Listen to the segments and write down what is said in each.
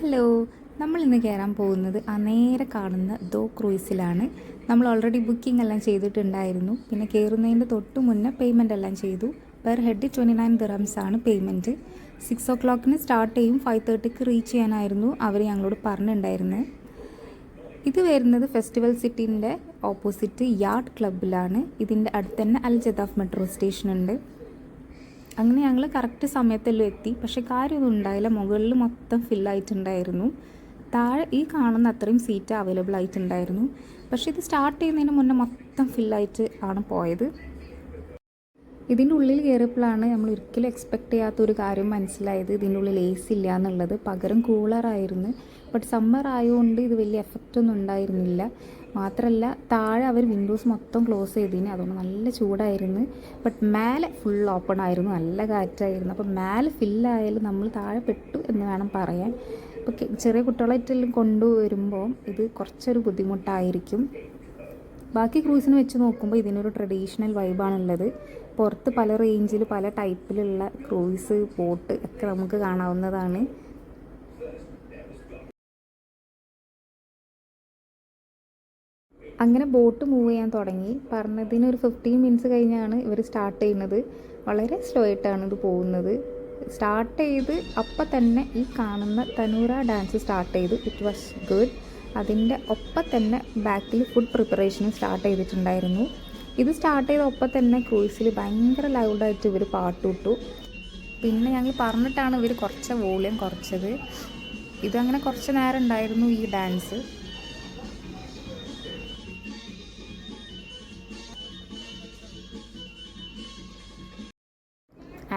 Hello, നമ്മൾ ഇന്ന് കയറാൻ പോകുന്നത് നേരെ കാണുന്ന ദോ ക്രൂയിസിലാണ്. നമ്മൾ ഓൾറെഡി ബുക്കിംഗ് എല്ലാം ചെയ്തിട്ടുണ്ടായിരുന്നു. പിന്നെ കയറുന്നതിൻ്റെ തൊട്ട് മുന്നേ പേയ്മെൻ്റ് എല്ലാം ചെയ്തു. പെർ ഹെഡ് 29 ദിറംസ് ആണ് പേയ്മെൻറ്റ്. 6 o'clock സ്റ്റാർട്ട് ചെയ്യും, 5:30 റീച്ച് ചെയ്യാനായിരുന്നു അവർ ഞങ്ങളോട് പറഞ്ഞിട്ടുണ്ടായിരുന്നത്. ഇത് വരുന്നത് ഫെസ്റ്റിവൽ സിറ്റിൻ്റെ ഓപ്പോസിറ്റ് യാർഡ് ക്ലബിലാണ്. ഇതിൻ്റെ അടുത്ത് തന്നെ അൽ ജദാഫ് മെട്രോ സ്റ്റേഷൻ ഉണ്ട്. അങ്ങനെ ഞങ്ങൾ കറക്റ്റ് സമയത്തെല്ലാം എത്തി. പക്ഷേ കാര്യമൊന്നും ഉണ്ടായില്ല, മുകളിൽ മൊത്തം ഫില്ലായിട്ടുണ്ടായിരുന്നു. താഴെ ഈ കാണുന്ന അത്രയും സീറ്റ് അവൈലബിൾ ആയിട്ടുണ്ടായിരുന്നു. പക്ഷേ ഇത് സ്റ്റാർട്ട് ചെയ്യുന്നതിന് മുന്നേ മൊത്തം ഫില്ലായിട്ട് ആണ് പോയത്. ഇതിൻ്റെ ഉള്ളിൽ കയറിയപ്പോഴാണ് നമ്മൾ ഒരിക്കലും എക്സ്പെക്റ്റ് ചെയ്യാത്തൊരു കാര്യം മനസ്സിലായത്. ഇതിൻ്റെ ഉള്ളിൽ എ സി ഇല്ല എന്നുള്ളത്. പകരം കൂളറായിരുന്നു. ബട്ട് സമ്മർ ആയതുകൊണ്ട് ഇത് വലിയ എഫക്റ്റൊന്നും ഉണ്ടായിരുന്നില്ല. മാത്രമല്ല താഴെ അവർ വിൻഡോസ് മൊത്തം ക്ലോസ് ചെയ്തിന്, അതുകൊണ്ട് നല്ല ചൂടായിരുന്നു. ബട്ട് മേലെ ഫുൾ ഓപ്പൺ ആയിരുന്നു, നല്ല കാറ്റായിരുന്നു. അപ്പോൾ മേലെ ഫില്ലായാലും നമ്മൾ താഴെ പെട്ടു എന്ന് വേണം പറയാൻ. ഇപ്പോൾ ചെറിയ കുട്ടികളായിട്ടെല്ലാം കൊണ്ടുവരുമ്പോൾ ഇത് കുറച്ചൊരു ബുദ്ധിമുട്ടായിരിക്കും. ബാക്കി ക്രൂസിന് വെച്ച് നോക്കുമ്പോൾ ഇതിനൊരു ട്രഡീഷണൽ വൈബാണുള്ളത്. പുറത്ത് പല റേഞ്ചിൽ പല ടൈപ്പിലുള്ള ക്രൂയിസ് ബോട്ട് ഒക്കെ നമുക്ക് കാണാവുന്നതാണ്. അങ്ങനെ ബോട്ട് മൂവ് ചെയ്യാൻ തുടങ്ങി. പറഞ്ഞതിന് ഒരു 15 മിനിറ്റ്സ് കഴിഞ്ഞാണ് ഇവർ സ്റ്റാർട്ട് ചെയ്യുന്നത്. വളരെ സ്ലോ ആയിട്ടാണ് ഇത് പോകുന്നത്. സ്റ്റാർട്ട് ചെയ്ത് അപ്പം തന്നെ ഈ കാണുന്ന തനൂറ ഡാൻസ് സ്റ്റാർട്ട് ചെയ്തു. It was good. അതിൻ്റെ ഒപ്പം തന്നെ ബാക്കിൽ ഫുഡ് പ്രിപ്പറേഷനും സ്റ്റാർട്ട് ചെയ്തിട്ടുണ്ടായിരുന്നു. ഇത് സ്റ്റാർട്ട് ചെയ്ത ഒപ്പം തന്നെ ക്രൂസിൽ ഭയങ്കര ലൗഡായിട്ട് ഇവർ പാട്ടുവിട്ടു. പിന്നെ ഞങ്ങൾ പറഞ്ഞിട്ടാണ് ഇവർ കുറച്ച് വോളിയം കുറച്ചത്. ഇതങ്ങനെ കുറച്ച് നേരം ഉണ്ടായിരുന്നു ഈ dance.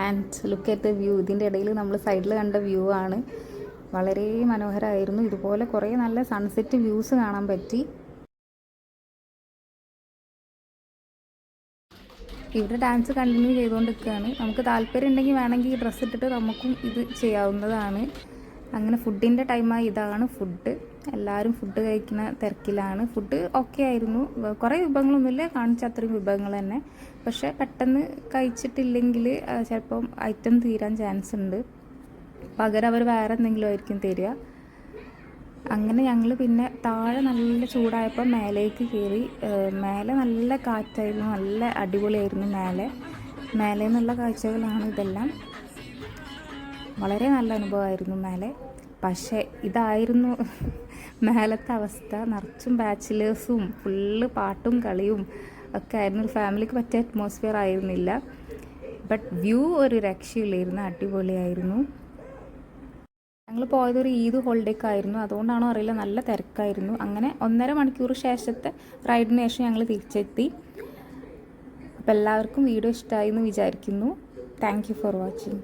And look at the view. ഇതിൻ്റെ ഇടയിൽ നമ്മൾ സൈഡിൽ കണ്ട വ്യൂ ആണ്. വളരെ മനോഹരമായിരുന്നു. ഇതുപോലെ കുറേ നല്ല സൺസെറ്റ് വ്യൂസ് കാണാൻ പറ്റി. ഇവിടെ ഡാൻസ് കണ്ടിന്യൂ ചെയ്തുകൊണ്ടിരിക്കുകയാണ്. നമുക്ക് താല്പര്യം ഉണ്ടെങ്കിൽ വേണമെങ്കിൽ ഈ ഡ്രസ്സ് ഇട്ടിട്ട് നമുക്കും ഇത് ചെയ്യാവുന്നതാണ്. അങ്ങനെ ഫുഡിൻ്റെ ടൈമായി. ഇതാണ് ഫുഡ്. എല്ലാവരും ഫുഡ് കഴിക്കുന്ന തിരക്കിലാണ്. ഫുഡ് ഓക്കെ ആയിരുന്നു. കുറേ വിഭവങ്ങളൊന്നുമില്ല, കാണിച്ച അത്രയും വിഭവങ്ങൾ തന്നെ. പക്ഷേ പെട്ടെന്ന് കഴിച്ചിട്ടില്ലെങ്കിൽ ചിലപ്പം ഐറ്റം തീരാൻ ചാൻസ് ഉണ്ട്. പകരം അവർ വേറെ എന്തെങ്കിലും ആയിരിക്കും തരിക. അങ്ങനെ ഞങ്ങൾ പിന്നെ താഴെ നല്ല ചൂടായപ്പോൾ മേലേക്ക് കയറി. മേലെ നല്ല കാറ്റായിരുന്നു, നല്ല അടിപൊളിയായിരുന്നു. മേലെ നിന്നുള്ള കാഴ്ചകളാണ് ഇതെല്ലാം. വളരെ നല്ല അനുഭവമായിരുന്നു മേലെ. പക്ഷേ ഇതായിരുന്നു മേലത്തെ അവസ്ഥ. നിറച്ചും ബാച്ചിലേഴ്സും ഫുള്ള് പാട്ടും കളിയും ഒക്കെ ആയിരുന്നു. ഒരു ഫാമിലിക്ക് പറ്റിയ അറ്റ്മോസ്ഫിയർ ആയിരുന്നില്ല. ബട്ട് വ്യൂ ഒരു രക്ഷയില്ലായിരുന്നു, അടിപൊളിയായിരുന്നു. ഞങ്ങൾ പോയതൊരു ഈദ് ഹോളിഡേക്കായിരുന്നു, അതുകൊണ്ടാണോ അറിയില്ല, നല്ല തിരക്കായിരുന്നു. അങ്ങനെ 1.5 മണിക്കൂർ ശേഷത്തെ റൈഡിന് ശേഷം ഞങ്ങൾ തിരിച്ചെത്തി. അപ്പോൾ എല്ലാവർക്കും വീഡിയോ ഇഷ്ടമായി എന്ന് വിചാരിക്കുന്നു. Thank you for watching.